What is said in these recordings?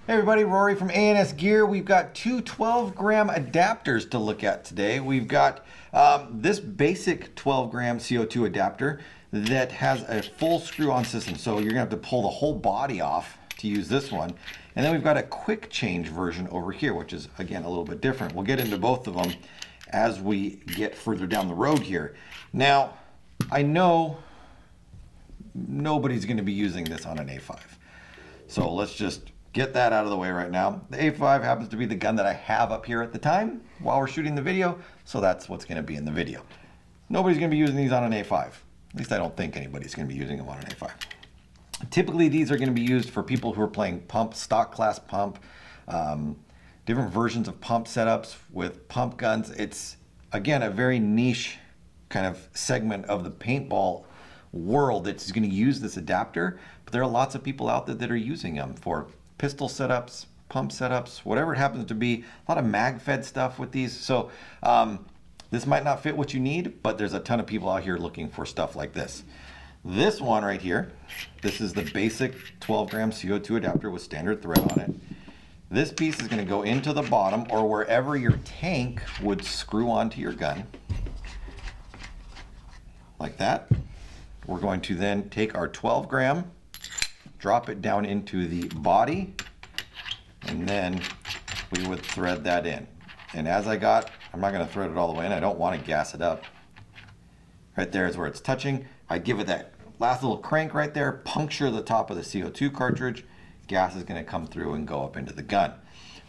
Hey everybody, Rory from A&S Gear. We've got two 12-gram adapters to look at today. We've got this basic 12-gram CO2 adapter that has a full screw-on system. So you're gonna have to pull the whole body off to use this one. And then we've got a quick change version over here, which is, again, a little bit different. We'll get into both of them as we get further down the road here. Now, I know nobody's gonna be using this on an A5. So let's just get that out of the way right now. The A5 happens to be the gun that I have up here at the time while we're shooting the video, so that's what's going to be in the video. Nobody's going to be using these on an A5. At least I don't think anybody's going to be using them on an A5. Typically, these are going to be used for people who are playing pump, stock class pump, different versions of pump setups with pump guns. It's, again, a very niche kind of segment of the paintball world that's going to use this adapter, but there are lots of people out there that are using them for pistol setups, pump setups, whatever it happens to be. A lot of mag-fed stuff with these. So this might not fit what you need, but there's a ton of people out here looking for stuff like this. This one right here, this is the basic 12-gram CO2 adapter with standard thread on it. This piece is going to go into the bottom or wherever your tank would screw onto your gun. Like that. We're going to then take our 12-gram, drop it down into the body, and then we would thread that in. And as I'm not going to thread it all the way in. I don't want to gas it up. Right there is where it's touching. I give it that last little crank right there, puncture the top of the CO2 cartridge. Gas is going to come through and go up into the gun.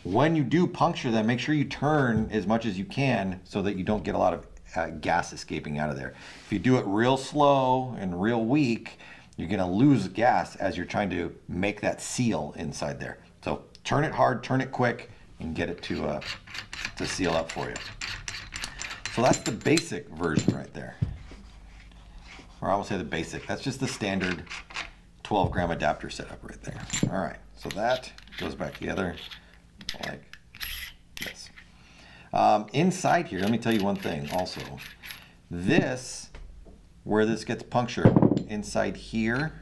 When you do puncture them, make sure you turn as much as you can so that you don't get a lot of gas escaping out of there. If you do it real slow and real weak, you're going to lose gas as you're trying to make that seal inside there. So turn it hard, turn it quick, and get it to seal up for you. So that's the basic version right there. Or I will say the basic. That's just the standard 12-gram adapter setup right there. All right, so that goes back together like this. Inside here, let me tell you one thing also. This, where this gets punctured, inside here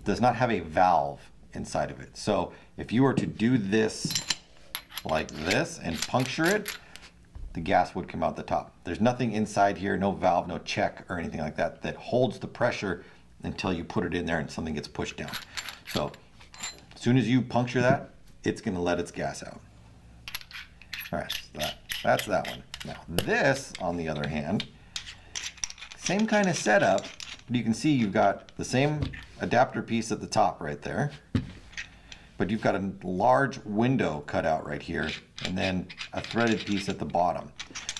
does not have a valve inside of it. So if you were to do this like this and puncture it, the gas would come out the top. There's nothing inside here, no valve, no check or anything like that that holds the pressure until you put it in there and something gets pushed down. So as soon as you puncture that, it's going to let its gas out. All right, so that's that one. Now this, on the other hand, same kind of setup. You can see you've got the same adapter piece at the top right there, but you've got a large window cut out right here and then a threaded piece at the bottom.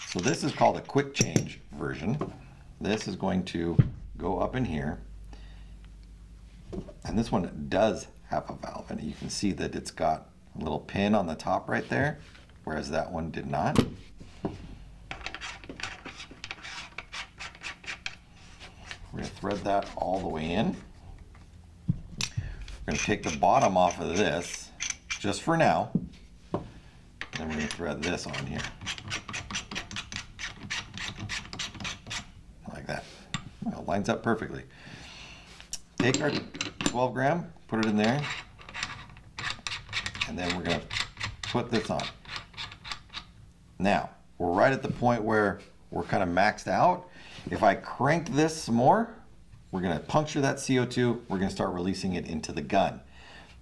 So this is called a quick change version. This is going to go up in here, and this one does have a valve, and you can see that it's got a little pin on the top right there, whereas that one did not. We're going to thread that all the way in. We're going to take the bottom off of this, just for now. Then we're going to thread this on here. Like that. Well, it lines up perfectly. Take our 12-gram, put it in there, and then we're going to put this on. Now, we're right at the point where we're kind of maxed out. If I crank this some more, we're going to puncture that CO2. We're going to start releasing it into the gun.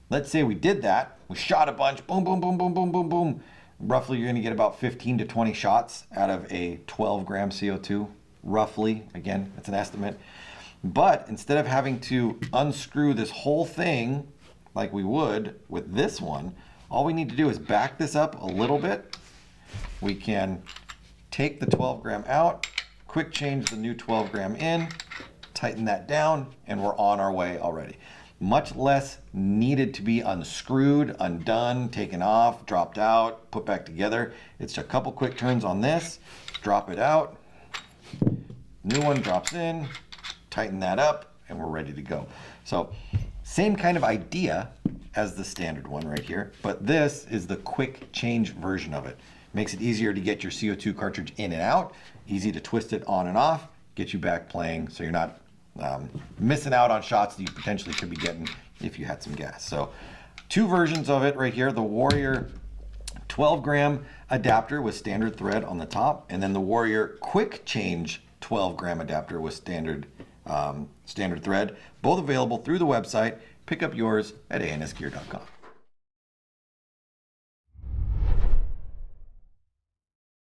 Let's say we did that. We shot a bunch. Boom, boom, boom, boom, boom, boom, boom. Roughly, you're going to get about 15 to 20 shots out of a 12-gram CO2. Roughly. Again, it's an estimate. But instead of having to unscrew this whole thing like we would with this one, all we need to do is back this up a little bit. We can take the 12-gram out, quick change the new 12-gram in, tighten that down, and we're on our way already. Much less needed to be unscrewed, undone, taken off, dropped out, put back together. It's a couple quick turns on this, drop it out, new one drops in, tighten that up, and we're ready to go. So same kind of idea as the standard one right here, but this is the quick change version of it. Makes it easier to get your CO2 cartridge in and out, easy to twist it on and off, get you back playing so you're not missing out on shots that you potentially could be getting if you had some gas. So Two versions of it right here, the Warrior 12-gram adapter with standard thread on the top, and then the Warrior Quick Change 12-gram adapter with standard thread. Both available through the website. Pick up yours at ansgear.com.